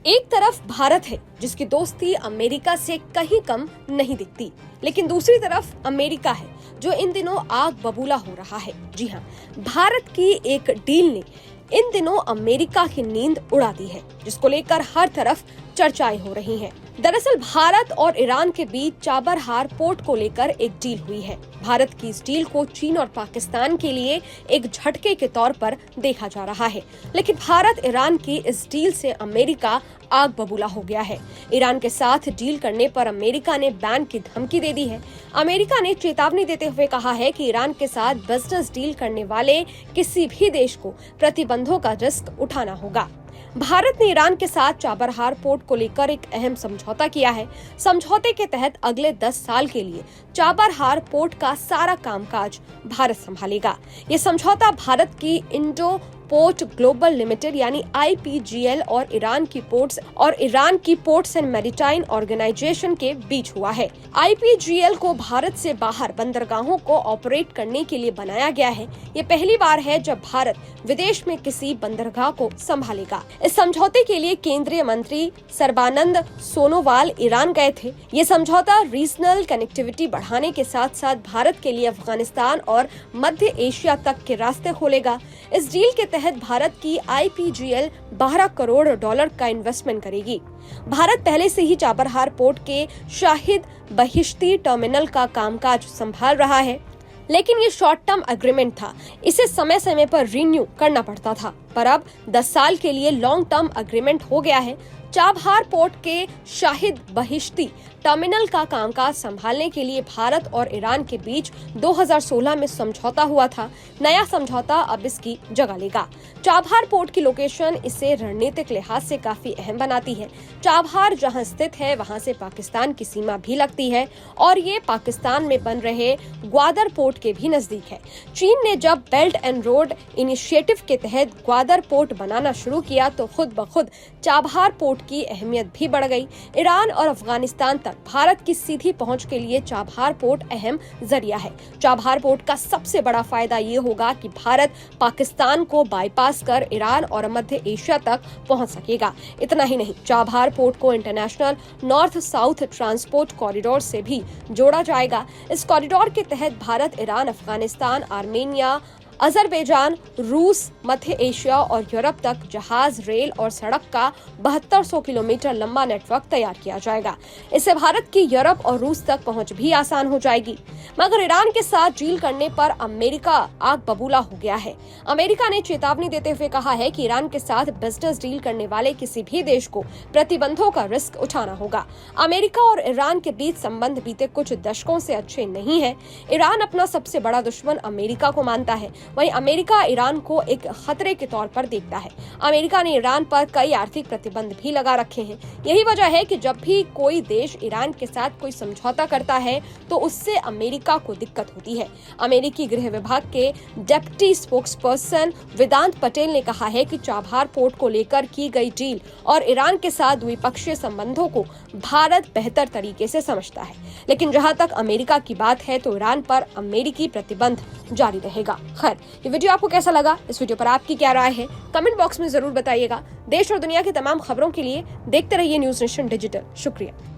एक तरफ भारत है जिसकी दोस्ती अमेरिका से कहीं कम नहीं दिखती, लेकिन दूसरी तरफ अमेरिका है जो इन दिनों आग बबूला हो रहा है। जी हाँ, भारत की एक डील ने इन दिनों अमेरिका की नींद उड़ा दी है, जिसको लेकर हर तरफ चर्चाएं हो रही हैं। दरअसल भारत और ईरान के बीच चाबहार पोर्ट को लेकर एक डील हुई है। भारत की इस डील को चीन और पाकिस्तान के लिए एक झटके के तौर पर देखा जा रहा है, लेकिन भारत ईरान की इस डील से अमेरिका आग बबूला हो गया है। ईरान के साथ डील करने पर अमेरिका ने बैन की धमकी दे दी है। अमेरिका ने चेतावनी देते हुए कहा है कि ईरान के साथ बिजनेस डील करने वाले किसी भी देश को प्रतिबंधों का रिस्क उठाना होगा। भारत ने ईरान के साथ चाबहार पोर्ट को लेकर एक अहम समझौता किया है। समझौते के तहत अगले 10 साल के लिए चाबहार पोर्ट का सारा कामकाज भारत संभालेगा। ये समझौता भारत की इंडो पोर्ट ग्लोबल लिमिटेड यानी IPGL और ईरान की पोर्ट्स एंड मैरीटाइम ऑर्गेनाइजेशन के बीच हुआ है। IPGL को भारत से बाहर बंदरगाहों को ऑपरेट करने के लिए बनाया गया है। ये पहली बार है जब भारत विदेश में किसी बंदरगाह को संभालेगा। इस समझौते के लिए केंद्रीय मंत्री सर्बानंद सोनोवाल ईरान गए थे। ये समझौता रीजनल कनेक्टिविटी बढ़ाने के साथ साथ भारत के लिए अफगानिस्तान और मध्य एशिया तक के रास्ते खोलेगा। इस डील के तहत भारत की IPGL $12 करोड़ का इन्वेस्टमेंट करेगी। भारत पहले से ही चाबहार पोर्ट के शाहिद बहिश्ती टर्मिनल का कामकाज संभाल रहा है, लेकिन ये शॉर्ट टर्म एग्रीमेंट था। इसे समय समय पर रिन्यू करना पड़ता था, पर अब 10 साल के लिए लॉन्ग टर्म एग्रीमेंट हो गया है। चाबहार पोर्ट के शाहिद बहिश्ती टर्मिनल का कामकाज संभालने के लिए भारत और ईरान के बीच 2016 में समझौता हुआ था। नया समझौता अब इसकी जगह लेगा। चाबहार पोर्ट की लोकेशन इसे रणनीतिक लिहाज से काफी अहम बनाती है। चाबहार जहां स्थित है वहां से पाकिस्तान की सीमा भी लगती है और ये पाकिस्तान में बन रहे ग्वादर पोर्ट के भी नजदीक है। चीन ने जब बेल्ट एंड रोड इनिशिएटिव के तहत ग्वादर पोर्ट बनाना शुरू किया तो खुद ब खुद चाबहार पोर्ट की अहमियत भी बढ़ गई। ईरान और अफगानिस्तान तक भारत की सीधी पहुंच के लिए चाबहार पोर्ट अहम जरिया है। चाबहार पोर्ट का सबसे बड़ा फायदा ये होगा कि भारत पाकिस्तान को बाईपास कर ईरान और मध्य एशिया तक पहुंच सकेगा। इतना ही नहीं, चाबहार पोर्ट को international north south transport corridor से भी जोड़ा जाएगा। इस कॉरिडोर के तहत Bharat, Iran, Afghanistan, Armenia, Azerbaijan, रूस, मध्य एशिया और यूरोप तक जहाज, रेल और सड़क का 7200 किलोमीटर लंबा नेटवर्क तैयार किया जाएगा। इससे भारत की यूरोप और रूस तक पहुंच भी आसान हो जाएगी। मगर ईरान के साथ डील करने पर अमेरिका आग बबूला हो गया है। अमेरिका ने चेतावनी देते हुए कहा है कि ईरान के साथ बिजनेस डील करने वाले किसी भी देश को प्रतिबंधों का रिस्क उठाना होगा। अमेरिका और ईरान के बीच संबंध बीते कुछ दशकों से अच्छे नहीं है। ईरान अपना सबसे बड़ा दुश्मन अमेरिका को मानता है, वहीं अमेरिका ईरान को एक खतरे के तौर पर देखता है। अमेरिका ने ईरान पर कई आर्थिक प्रतिबंध भी लगा रखे हैं। यही वजह है कि जब भी कोई देश ईरान के साथ कोई समझौता करता है तो उससे अमेरिका को दिक्कत होती है। अमेरिकी गृह विभाग के डेप्टी स्पोक्सपर्सन वेदांत पटेल ने कहा है कि चाबहार पोर्ट को लेकर की गई डील और ईरान के साथ द्विपक्षीय संबंधों को भारत बेहतर तरीके से समझता है, लेकिन जहां तक अमेरिका की बात है तो ईरान पर अमेरिकी प्रतिबंध जारी रहेगा। खैर, ये वीडियो आपको कैसा लगा? इस वीडियो पर आपकी क्या राय है? कमेंट बॉक्स में जरूर बताइएगा। देश और दुनिया की तमाम खबरों के लिए देखते रहिए न्यूज़ नेशन डिजिटल। शुक्रिया।